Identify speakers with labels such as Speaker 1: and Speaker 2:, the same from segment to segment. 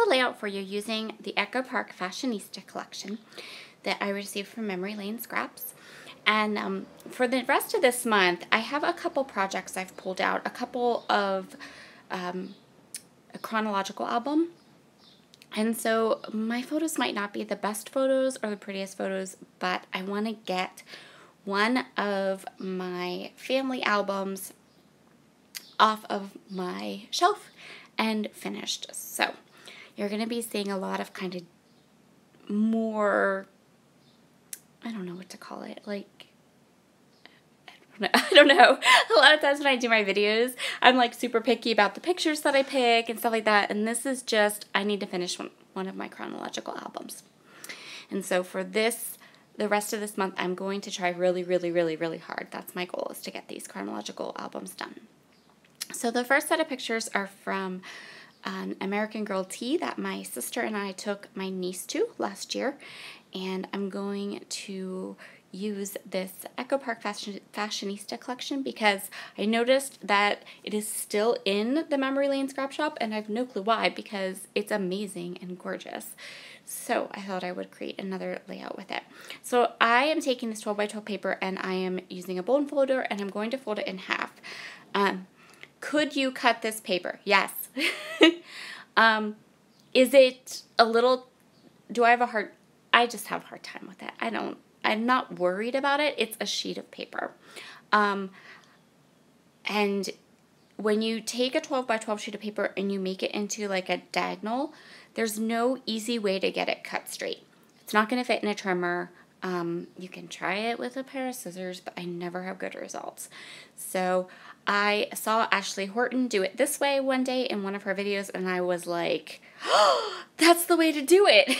Speaker 1: a layout for you using the Echo Park Fashionista collection that I received from Memory Lane Scraps. And for the rest of this month, I have a couple projects I've pulled out, a couple of a chronological album. And so my photos might not be the best photos or the prettiest photos, but I want to get one of my family albums off of my shelf and finished. So you're going to be seeing a lot of kind of more, I don't know what to call it, like, I don't know. A lot of times when I do my videos, I'm like super picky about the pictures that I pick and stuff like that. And this is just, I need to finish one of my chronological albums. And so for this, the rest of this month, I'm going to try really, really, really, really hard. That's my goal, is to get these chronological albums done. So the first set of pictures are from an American Girl tea that my sister and I took my niece to last year. And I'm going to use this Echo Park Fashionista collection because I noticed that it is still in the Memory Lane Scrap Shop, and I have no clue why, because it's amazing and gorgeous. So I thought I would create another layout with it. So I am taking this 12 by 12 paper and I am using a bone folder, and I'm going to fold it in half. Could you cut this paper? Yes. Is it a little, do I have a hard, I just have a hard time with it. I'm not worried about it. It's a sheet of paper. And when you take a 12 by 12 sheet of paper and you make it into like a diagonal, there's no easy way to get it cut straight. It's not going to fit in a trimmer. You can try it with a pair of scissors, but I never have good results. So I saw Ashley Horton do it this way one day in one of her videos, and I was like, oh, that's the way to do it.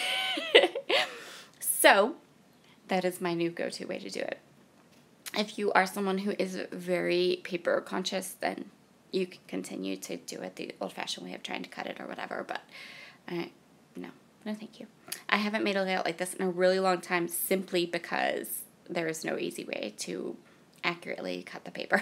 Speaker 1: So that is my new go-to way to do it. If you are someone who is very paper conscious, then you can continue to do it the old-fashioned way of trying to cut it or whatever, but no, thank you. I haven't made a layout like this in a really long time, simply because there is no easy way to accurately cut the paper.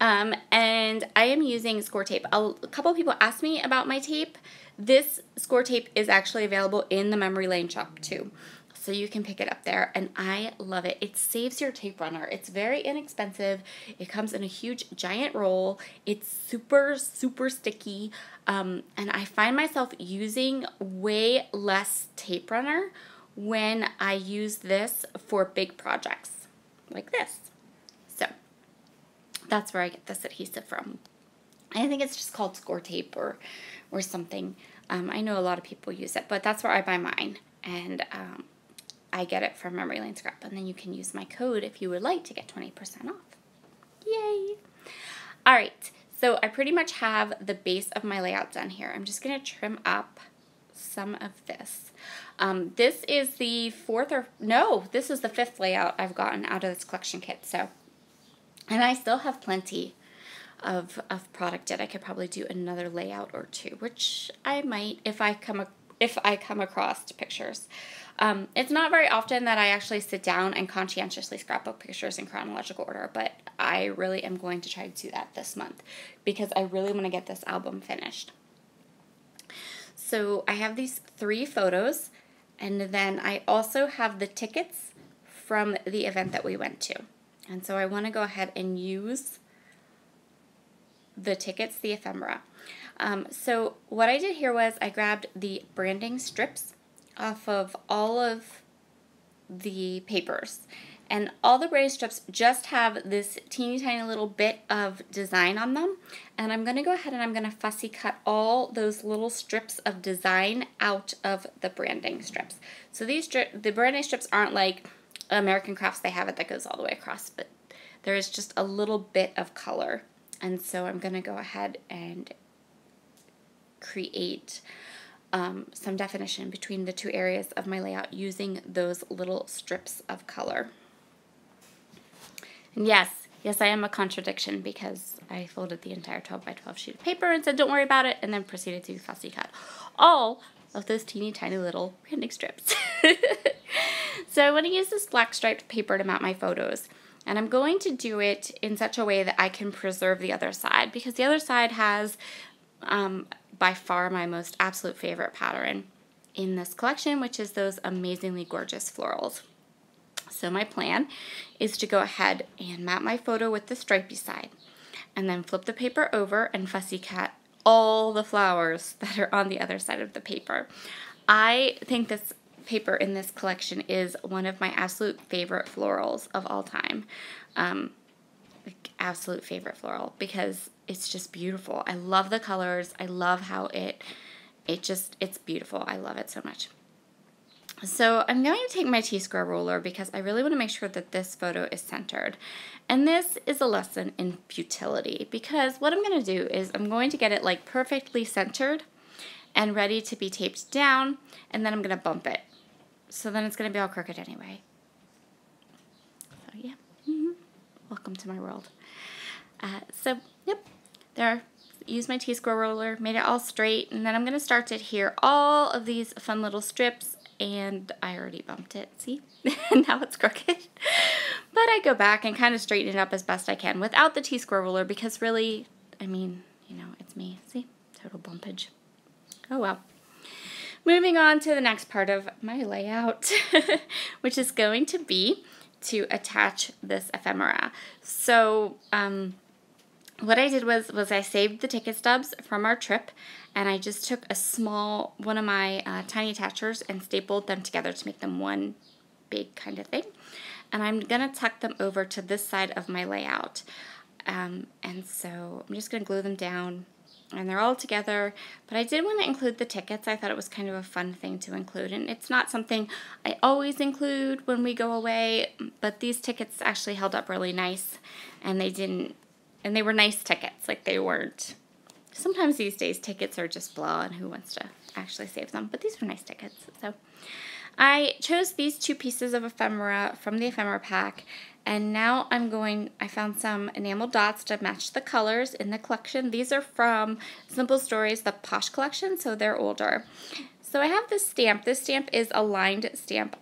Speaker 1: And I am using score tape. A couple of people asked me about my tape. This score tape is actually available in the Memory Lane shop too. So you can pick it up there, and I love it. It saves your tape runner. It's very inexpensive. It comes in a huge, giant roll. It's super, super sticky, and I find myself using way less tape runner when I use this for big projects like this. So that's where I get this adhesive from. I think it's just called score tape or something. I know a lot of people use it, but that's where I buy mine, and I get it from Memory Lane Scrap, and then you can use my code if you would like to get 20% off. Yay! All right, so I pretty much have the base of my layout done here. I'm just going to trim up some of this. This is the this is the 5th layout I've gotten out of this collection kit. So, and I still have plenty of product in. I could probably do another layout or two, which I might if I come across pictures. It's not very often that I actually sit down and conscientiously scrapbook pictures in chronological order, but I really am going to try to do that this month because I really want to get this album finished. So I have these 3 photos, and then I also have the tickets from the event that we went to. And so I want to go ahead and use the tickets, the ephemera. So what I did here was I grabbed the branding strips off of all of the papers, and all the branding strips just have this teeny tiny little bit of design on them, and I'm going to go ahead and I'm going to fussy cut all those little strips of design out of the branding strips. So the branding strips aren't like American Crafts, they have it that goes all the way across, but there is just a little bit of color, and so I'm going to go ahead and create some definition between the 2 areas of my layout using those little strips of color. And yes, I am a contradiction because I folded the entire 12 by 12 sheet of paper and said don't worry about it, and then proceeded to fussy cut all of those teeny tiny little branding strips. So I want to use this black striped paper to mount my photos. And I'm going to do it in such a way that I can preserve the other side, because the other side has by far my most absolute favorite pattern in this collection, which is those amazingly gorgeous florals. So my plan is to go ahead and map my photo with the stripey side, and then flip the paper over and fussy cut all the flowers that are on the other side of the paper. I think this paper in this collection is one of my absolute favorite florals of all time. Like, absolute favorite floral, because it's just beautiful. I love the colors. I love how it's beautiful. I love it so much. So I'm going to take my T-square ruler because I really want to make sure that this photo is centered. And this is a lesson in futility, because what I'm going to do is I'm going to get it like perfectly centered and ready to be taped down, and then I'm going to bump it. So then it's going to be all crooked anyway. So yeah, welcome to my world. So yep, there. Use my T-square ruler, made it all straight, and then I'm going to start to adhere all of these fun little strips, and I already bumped it, see? Now it's crooked. But I go back and kind of straighten it up as best I can without the T-square ruler, because really, I mean, you know, it's me. See? Total bumpage. Oh well. Moving on to the next part of my layout, which is going to be to attach this ephemera. So, what I did was I saved the ticket stubs from our trip, and I just took a small, one of my tiny attachers and stapled them together to make them one big kind of thing. And I'm going to tuck them over to this side of my layout. And so I'm just going to glue them down, and they're all together. But I did want to include the tickets. I thought it was kind of a fun thing to include, and it's not something I always include when we go away, but these tickets actually held up really nice, and they were nice tickets. Like, they weren't, sometimes these days tickets are just blah, and who wants to actually save them, but these were nice tickets. So I chose these two pieces of ephemera from the ephemera pack, and now I found some enamel dots to match the colors in the collection. These are from Simple Stories, the Posh collection, so they're older. So I have this stamp. This stamp is a lined stamp.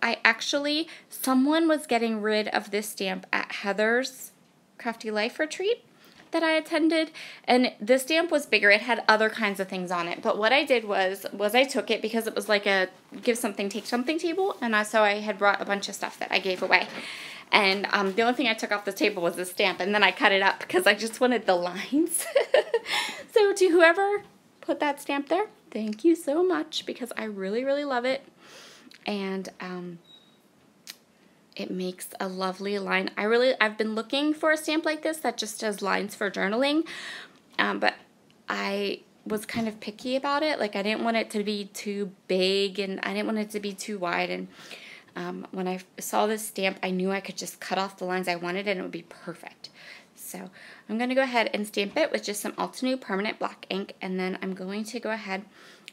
Speaker 1: Someone was getting rid of this stamp at Heather's Crafty Life retreat that I attended, and the stamp was bigger. It had other kinds of things on it, but what I did was I took it because it was like a give something, take something table, and so I had brought a bunch of stuff that I gave away, and the only thing I took off the table was the stamp, and then I cut it up because I just wanted the lines. So to whoever put that stamp there, thank you so much, because I really, really love it, and it makes a lovely line. I've been looking for a stamp like this that just does lines for journaling, but I was kind of picky about it. Like, I didn't want it to be too big, and I didn't want it to be too wide, and when I saw this stamp, I knew I could just cut off the lines I wanted, and it would be perfect. So I'm going to go ahead and stamp it with just some Altenew permanent black ink, and then I'm going to go ahead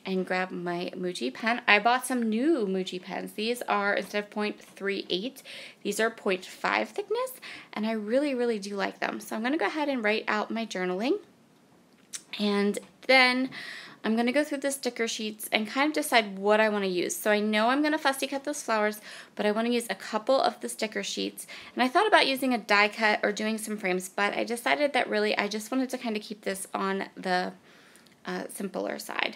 Speaker 1: and grab my Muji pen. I bought some new Muji pens. These are, instead of 0.38, these are 0.5 thickness, and I really, really do like them. So I'm going to go ahead and write out my journaling, and then I'm going to go through the sticker sheets and kind of decide what I want to use. So I know I'm going to fussy cut those flowers, but I want to use a couple of the sticker sheets. And I thought about using a die cut or doing some frames, but I decided that really I just wanted to kind of keep this on the simpler side.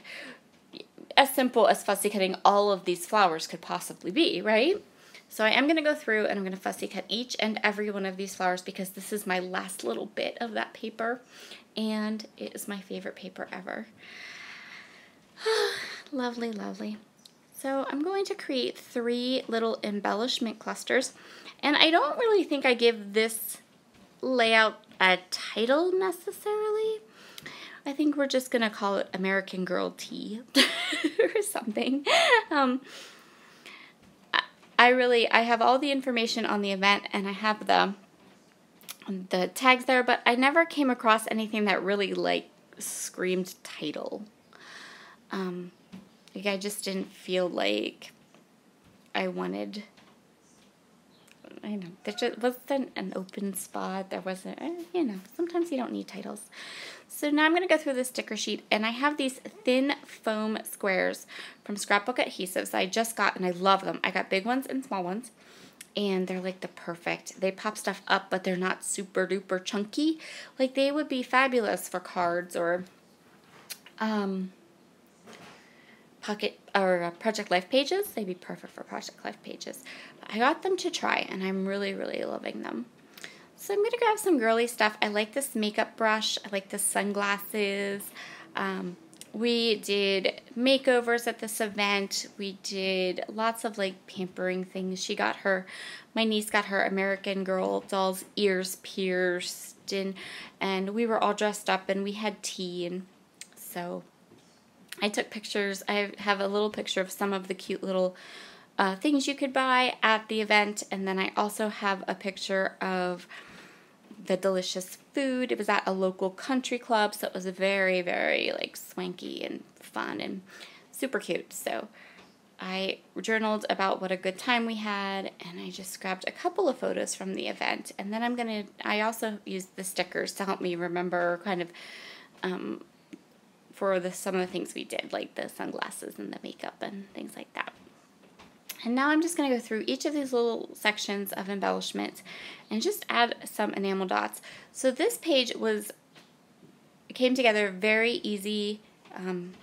Speaker 1: As simple as fussy cutting all of these flowers could possibly be, right? So I am going to go through and I'm going to fussy cut each and every one of these flowers, because this is my last little bit of that paper, and it is my favorite paper ever. Lovely, lovely. So I'm going to create 3 little embellishment clusters, and I don't really think I give this layout a title necessarily. I think we're just going to call it American Girl Tea or something. I have all the information on the event, and I have the tags there, but I never came across anything that really like screamed title. Like, I just didn't feel like I wanted, I know, there just wasn't an open spot. There wasn't, you know, sometimes you don't need titles. So now I'm going to go through the sticker sheet, and I have these thin foam squares from Scrapbook Adhesives I just got, and I love them. I got big ones and small ones, and they're like the perfect. They pop stuff up, but they're not super duper chunky. Like, they would be fabulous for cards or Pocket or Project Life pages. They'd be perfect for Project Life pages. But I got them to try, and I'm really, really loving them. So I'm going to grab some girly stuff. I like this makeup brush. I like the sunglasses. We did makeovers at this event. We did lots of like pampering things. My niece got her American Girl doll's ears pierced, and we were all dressed up, and we had tea, and so I took pictures. I have a little picture of some of the cute little things you could buy at the event, and then I also have a picture of the delicious food. It was at a local country club, so it was very, very like swanky and fun and super cute. So I journaled about what a good time we had, and I just grabbed a couple of photos from the event, and then I also used the stickers to help me remember kind of for some of the things we did, like the sunglasses and the makeup and things like that. And now I'm just going to go through each of these little sections of embellishment and just add some enamel dots. So this page came together very easy and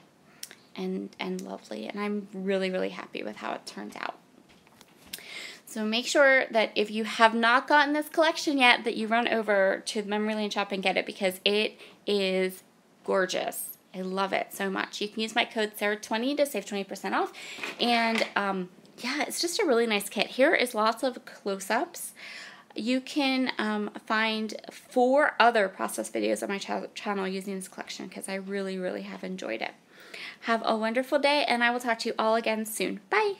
Speaker 1: lovely, and I'm really, really happy with how it turned out. So make sure that if you have not gotten this collection yet, that you run over to the Memory Lane shop and get it, because it is gorgeous. I love it so much. You can use my code Sarah20 to save 20% off, and yeah, it's just a really nice kit. Here is lots of close-ups. You can find 4 other process videos on my channel using this collection, because I really, really have enjoyed it. Have a wonderful day, and I will talk to you all again soon. Bye!